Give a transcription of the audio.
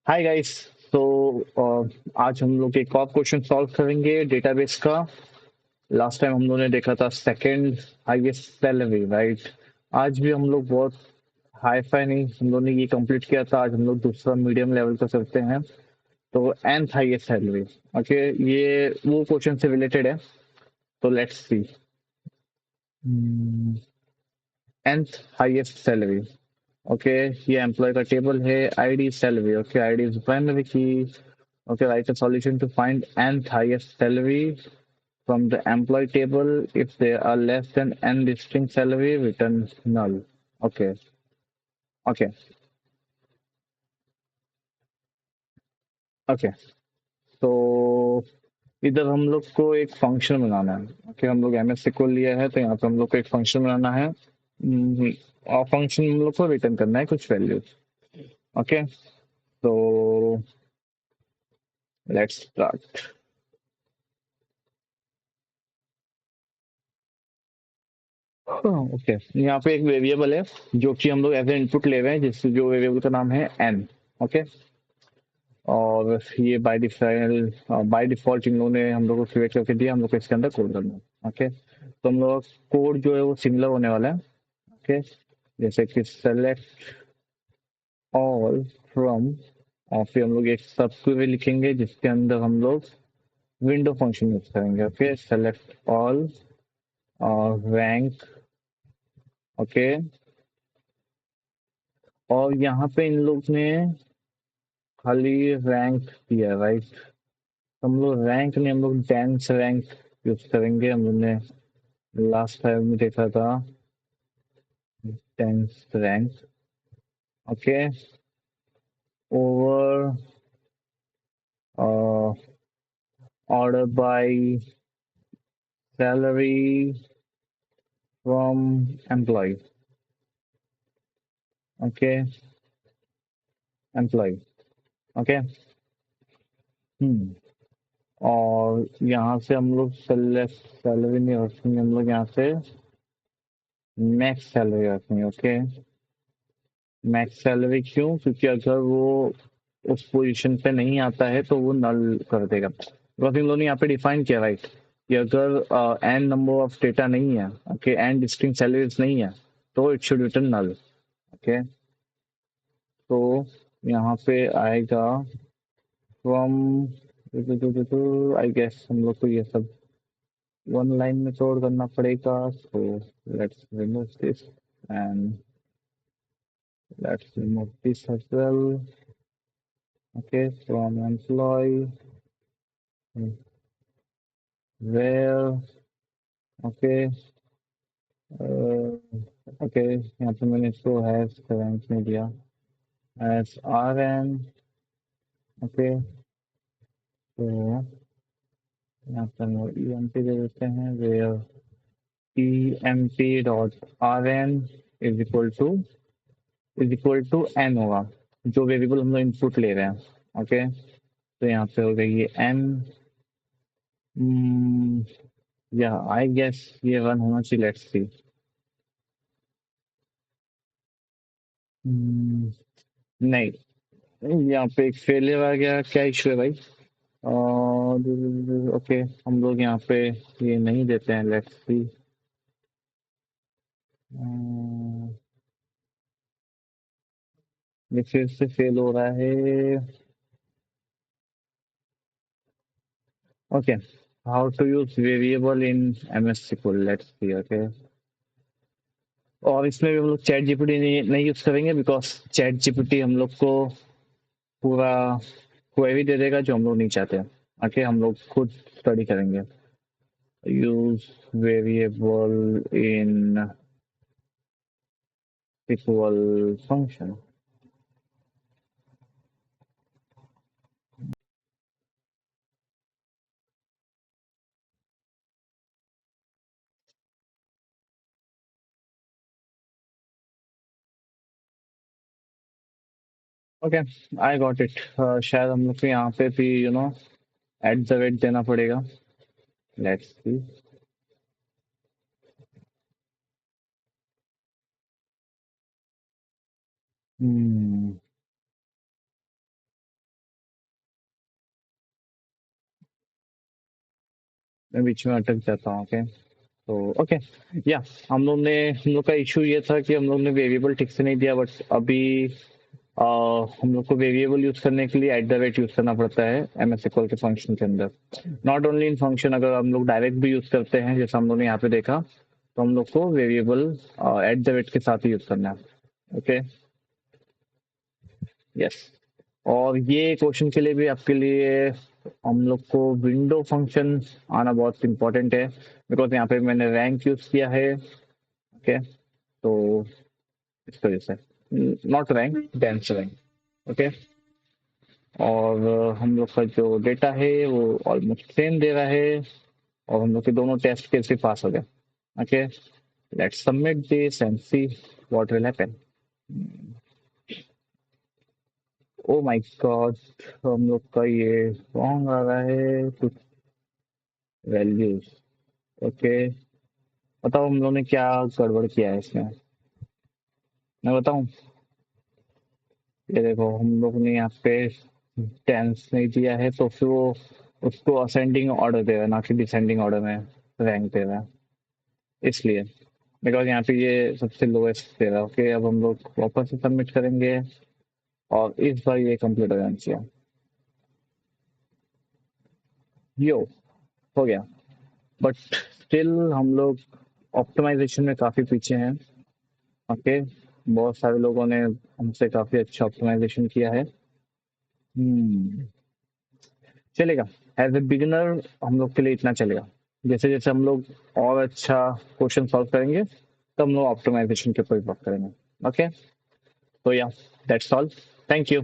Hi guys. आज हम लोग एक और क्वेश्चन सॉल्व करेंगे डेटाबेस का। लास्ट टाइम हम लोगों ने देखा था सेकंड हाईएस्ट सैलरी, राइट। आज भी हम लोग बहुत हाई फाई नहीं, हम लोगों ने ये कंप्लीट किया था। आज हम लोग दूसरा मीडियम लेवल का करते हैं। तो nth हाईएस्ट सैलरी, ओके, ये वो क्वेश्चन से रिलेटेड है। तो let's see. nth highest salary, okay. ये एम्प्लॉय का टेबल है। ID salary, okay, ID is primary की। Okay, write a solution to find nth highest salary from the employee table. If they are less than n distinct salary, return null. Okay, okay, okay. तो इधर हम लोग को एक function बनाना है। Okay, हम लोग एमएस को लिया है, तो यहाँ पे हम लोग को एक फंक्शन बनाना है। और फंक्शन हम लोग को रिटर्न करना है कुछ वैल्यूज। ओके, तो लेट्स स्टार्ट। ओके, यहाँ पे एक वेरिएबल है जो कि हम लोग एज ए इनपुट ले रहे हैं, जिससे जो वेरिएबल का नाम है एन। ओके, और ये बाय डिफॉल्ट इन लोगों ने हम लोग को क्रिएट करके दिया। हम लोग को इसके अंदर कोड करना है। ओके, तो हम लोग कोड जो है वो सिमिलर होने वाला है। ओके, जैसे कि सेलेक्ट ऑल फ्रॉम, और फिर हम लोग एक सब क्वेरी लिखेंगे जिसके अंदर हम लोग विंडो फंक्शन यूज करेंगे। ओके, सेलेक्ट ऑल और रैंक। ओके, और यहाँ पे इन लोग ने खाली रैंक दिया, राइट। हम लोग रैंक नहीं, हम लोग डेंस रैंक यूज करेंगे। हम लोग ने लास्ट टाइम में देखा था dense rank. Okay, over order by salary from employ. Okay, employ. Okay, और यहाँ से हम लोग सेलेक्ट सैलरी नहीं रखेंगे, हम लोग यहाँ से मैक्स सैलरी रखेंगे। ओके, मैक्स सैलरी क्यों? क्योंकि अगर वो उस पोजीशन पे नहीं आता है तो वो नल कर देगा। बिकॉज इन लोगों ने यहाँ पे डिफाइन किया, राइट, कि अगर एन नंबर ऑफ डेटा नहीं है, ओके, एन डिस्टिंक्ट सैलरीज नहीं है, तो it should return null. Okay, तो यहाँ पे आएगा फ्रॉम, आई गेस हम लोग को ये सब वन लाइन में स्टोर करना पड़ेगा। तो let's remove this and let's remove this as well. Okay, from employ where, okay, okay, यहाँ पे मैंने इसको हैश रैंक में दिया एस आर एन। ओके, तो यहाँ पे हम ई एम पी दे देते हैं, where E M P dot R N is equal to N होगा, जो वेरिएबल हम लोग इनपुट ले रहे हैं। ओके, तो यहाँ पे हो गई ये एन। या आई गेस ये वन होना चाहिए, लेट्स सी। नहीं, यहाँ पे एक फेलियर आ गया, क्या इशू है भाई? और ओके, हम लोग यहाँ पे ये नहीं देते हैं, लेट्स सी। ये फिर से फेल हो रहा है। Okay, how to use variable in MS SQL, let's see. Okay, और इसमें भी हम लोग चैट जीपीटी नहीं यूज करेंगे, बिकॉज चैट जीपीटी हम लोग को पूरा क्वेरी दे देगा जो हम लोग नहीं चाहते। ओके, हम लोग खुद स्टडी करेंगे। Use variable in SQL function. Okay, I got it. शायद हम लोग को यहाँ पे भी एट द रेट देना पड़ेगा। Let's see. मैं बीच में अटक जाता हूँ। ओके, तो ओके, या हम लोग का इशू ये था कि हम लोग ने वेरिएबल ठीक से नहीं दिया, बट अभी अ, हम लोग को वेरिएबल यूज करने के लिए एट द रेट यूज करना पड़ता है एम एस इक्वल के फंक्शन के अंदर। नॉट ओनली इन फंक्शन, अगर हम लोग डायरेक्ट भी यूज करते हैं जैसे हम लोग ने यहाँ पे देखा, तो हम लोग को वेरिएबल एट द रेट के साथ ही यूज करना है। Okay, yes. और ये क्वेश्चन के लिए भी आपके लिए हम लोग को विंडो फंक्शन आना बहुत इंपॉर्टेंट है, बिकॉज यहाँ पे मैंने रैंक यूज किया है। ओके, तो इस वजह से not rank, dense rank. Okay, और हम लोग का जो डेटा है वो ऑलमोस्ट सेम दे रहा है, और हम लोग के दोनों टेस्ट कैसे पास हो गए। Okay, let's submit this and see what will happen. Oh my God, हम लोग का ये रॉन्ग आ रहा है कुछ वैल्यूज। ओके, बताओ हम लोग ने क्या गड़बड़ किया है इसमें, मैं बताऊं। ये देखो, हम लोग ने यहाँ पे टेंस नहीं दिया है, तो फिर वो उसको असेंडिंग ऑर्डर दे रहा है, ना कि डिसेंडिंग ऑर्डर में रैंक दे रहा है, इसलिए। बिकॉज यहाँ पे ये सबसे लोएस्ट दे रहा है। ओके, अब हम लोग वापस से सबमिट करेंगे, और इस बार ये कंप्लीट हो जाना चाहिए। यो, हो गया। बट स्टिल हम लोग ऑप्टिमाइजेशन में काफी पीछे हैं। ओके, बहुत सारे लोगों ने हमसे काफी अच्छा ऑप्टिमाइजेशन किया है। हम्म, चलेगा। एज ए बिगिनर हम लोग के लिए इतना चलेगा। जैसे जैसे हम लोग और अच्छा क्वेश्चन सॉल्व करेंगे, तब हम लोग ऑप्टिमाइजेशन के ऊपर बात करेंगे। ओके, तो या दैट्स ऑल। Thank you.